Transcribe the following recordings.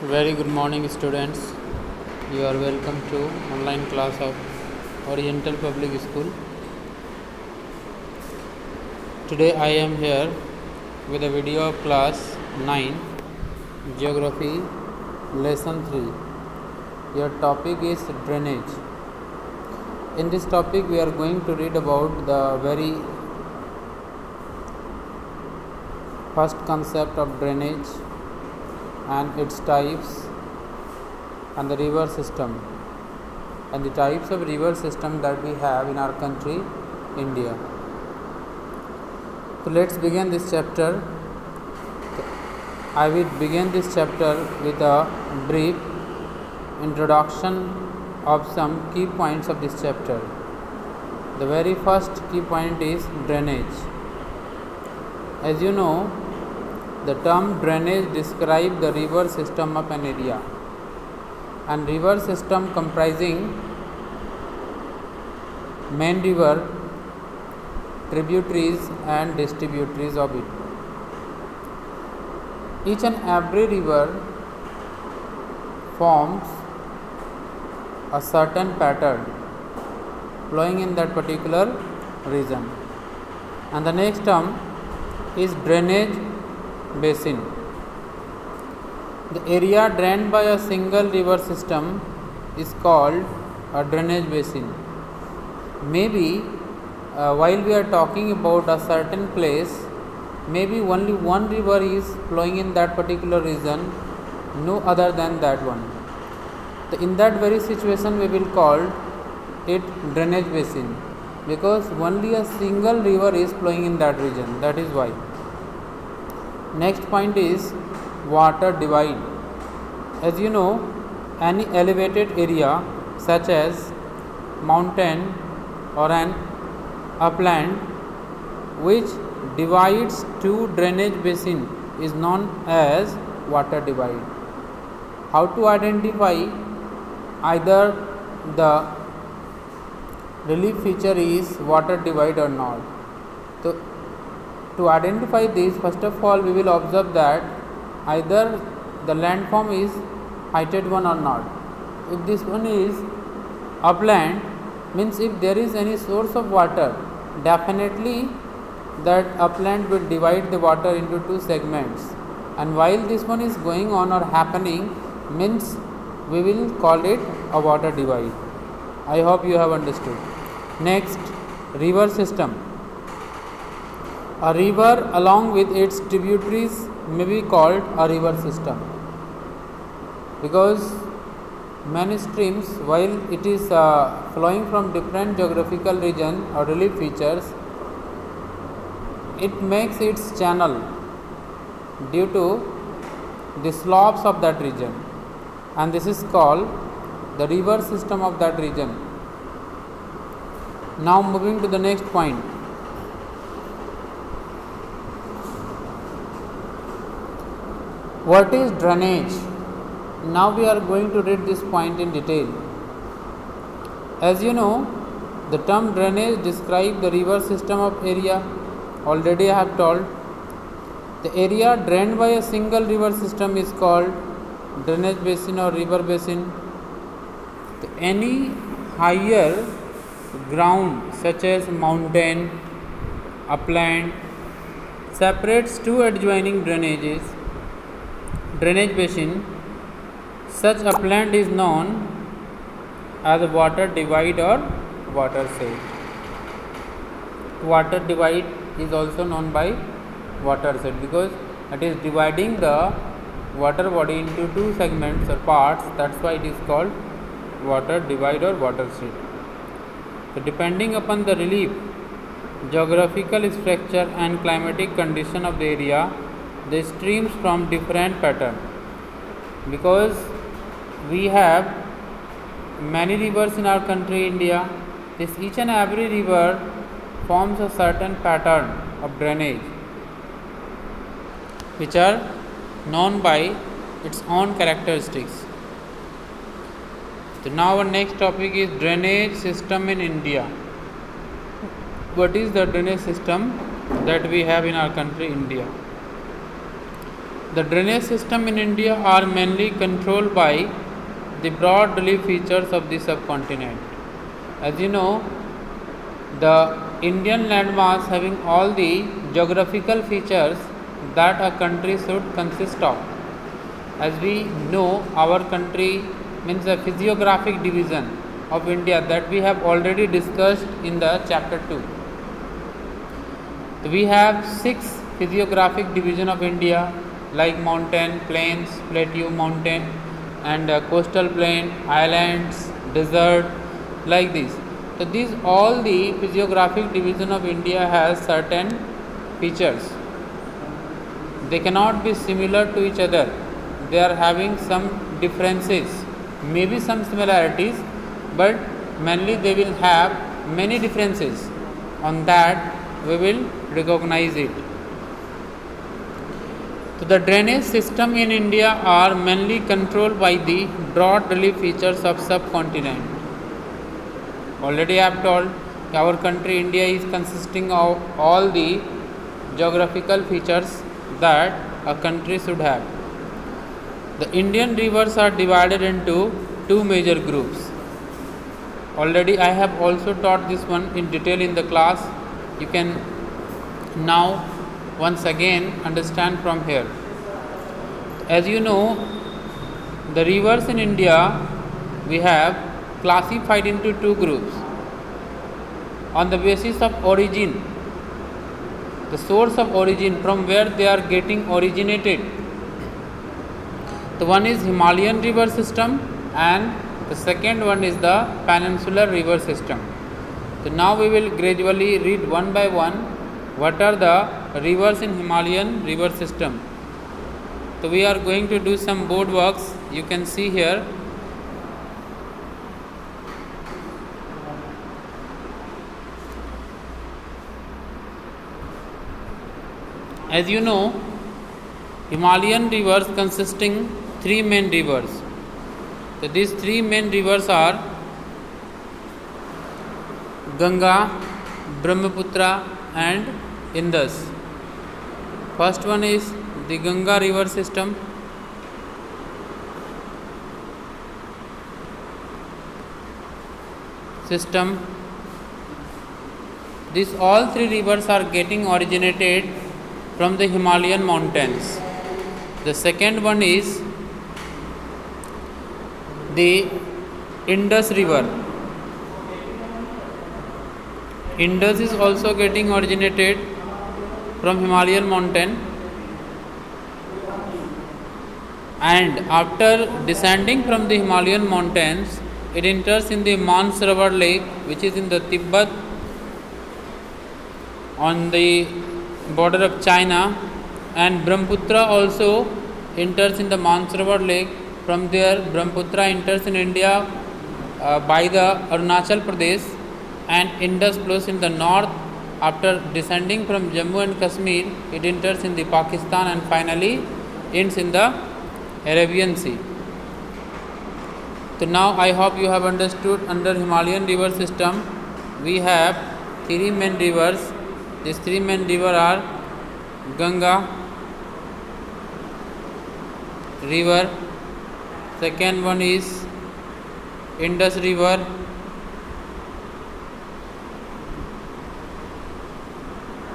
Very good morning, students. You are welcome to online class of Oriental Public School. Today I am here with a video of class 9 Geography lesson 3. Your topic is drainage. In this topic we are going to read about the very first concept of drainage and its types and the river system and the types of river system that we have in our country India. So let's begin this chapter. I will begin this chapter with a brief introduction of some key points of this chapter. The very first key point is drainage. As you know, the term drainage describes the river system of an area, and river system comprising main river, tributaries and distributaries of it. Each and every river forms a certain pattern flowing in that particular region. And the next term is drainage basin. The area drained by a single river system is called a drainage basin. Maybe while we are talking about a certain place, maybe only one river is flowing in that particular region, no other than that one. In that very situation we will call it drainage basin, because only a single river is flowing in that region. That is why. Next point is water divide. As you know, any elevated area such as mountain or an upland which divides two drainage basin is known as water divide. How to identify either the relief feature is water divide or not? So, to identify this, first of all we will observe that either the landform is heighted one or not. If this one is upland, means if there is any source of water, definitely that upland will divide the water into two segments, and while this one is going on or happening, means we will call it a water divide. I hope you have understood. Next, river system. A river along with its tributaries may be called a river system, because many streams, while it is flowing from different geographical region or relief features, it makes its channel due to the slopes of that region, and this is called the river system of that region. Now moving to the next point. What is drainage? Now we are going to read this point in detail. As you know, the term drainage describes the river system of area. Already I have told. The area drained by a single river system is called drainage basin or river basin. Any higher ground such as mountain, upland separates two adjoining drainage basin. Such upland is known as water divide or watershed. Water divide is also known by watershed because it is dividing the water body into two segments or parts. That's why it is called water divide or watershed. So depending upon the relief, geographical structure and climatic condition of the area, the streams from different pattern, because we have many rivers in our country India. This each and every river forms a certain pattern of drainage which are known by its own characteristics. So now our next topic is drainage system in India. What is the drainage system that we have in our country India? The drainage system in India are mainly controlled by the broad relief features of the subcontinent. As you know, the Indian landmass having all the geographical features that a country should consist of. As we know, our country means a physiographic division of India that we have already discussed in the chapter 2. So we have 6 physiographic division of India like mountain, plains, plateau, mountain and coastal plain, islands, desert, like this. So these all the physiographic division of India has certain features. They cannot be similar to each other. They are having some differences, maybe some similarities, but mainly they will have many differences. On that we will recognize it. So the drainage system in India are mainly controlled by the broad relief features of subcontinent. Already I have told our country India is consisting of all the geographical features that a country should have. The Indian rivers are divided into two major groups. Already I have also taught this one in detail in the class. You can now once again understand from here. As you know, the rivers in India we have classified into two groups on the basis of origin, the source of origin from where they are getting originated. The one is Himalayan river system and the second one is the peninsular river system. So now we will gradually read one by one what are the rivers in Himalayan river system. So we are going to do some board works. You can see here. As you know, Himalayan rivers consisting three main rivers. So these three main rivers are Ganga, Brahmaputra and Indus. First one is the Ganga river system. These all three rivers are getting originated from the Himalayan mountains. The second one is the Indus river. Indus is also getting originated from Himalayan mountain, and after descending from the Himalayan mountains, it enters in the Mansarovar lake, which is in the Tibet on the border of China, and Brahmaputra also enters in the Mansarovar lake. From there, Brahmaputra enters in India by the Arunachal Pradesh, and Indus flows in the north. After descending from Jammu and Kashmir, it enters in the Pakistan and finally ends in the Arabian Sea. So now I hope you have understood. Under Himalayan river system we have three main rivers. These three main rivers are Ganga river, second one is Indus river,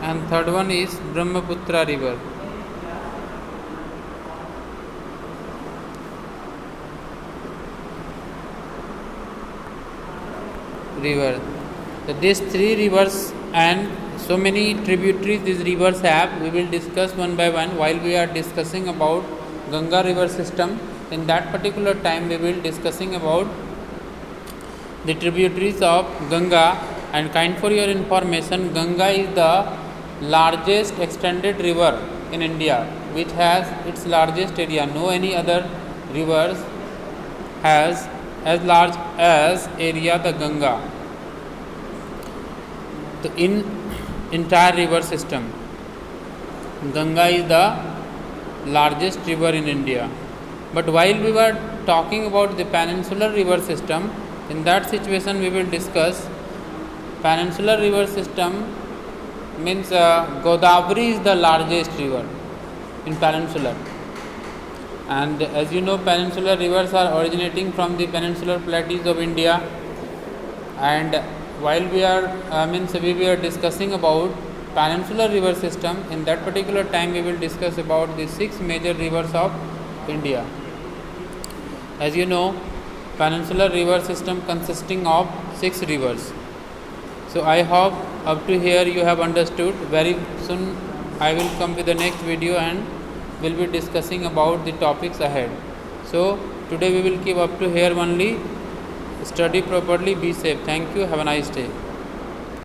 and third one is Brahmaputra river. So these three rivers and so many tributaries these rivers have, we will discuss one by one. While we are discussing about Ganga river system, in that particular time we will discussing about the tributaries of Ganga. And kind for your information, Ganga is the largest extended river in India, which has its largest area. No any other rivers has as large as area the Ganga. So in entire river system, Ganga is the largest river in India. But while we were talking about the peninsular river system, in that situation we will discuss peninsular river system means Godavari is the largest river in peninsular. And as you know, peninsular rivers are originating from the peninsular plateaus of India. And while we were discussing about peninsular river system, in that particular time we will discuss about the 6 major rivers of India. As you know, peninsular river system consisting of 6 rivers. So I hope up to here you have understood. Very soon I will come with the next video and will be discussing about the topics ahead. So today we will keep up to here only. Study properly, be safe. Thank you. Have a nice day.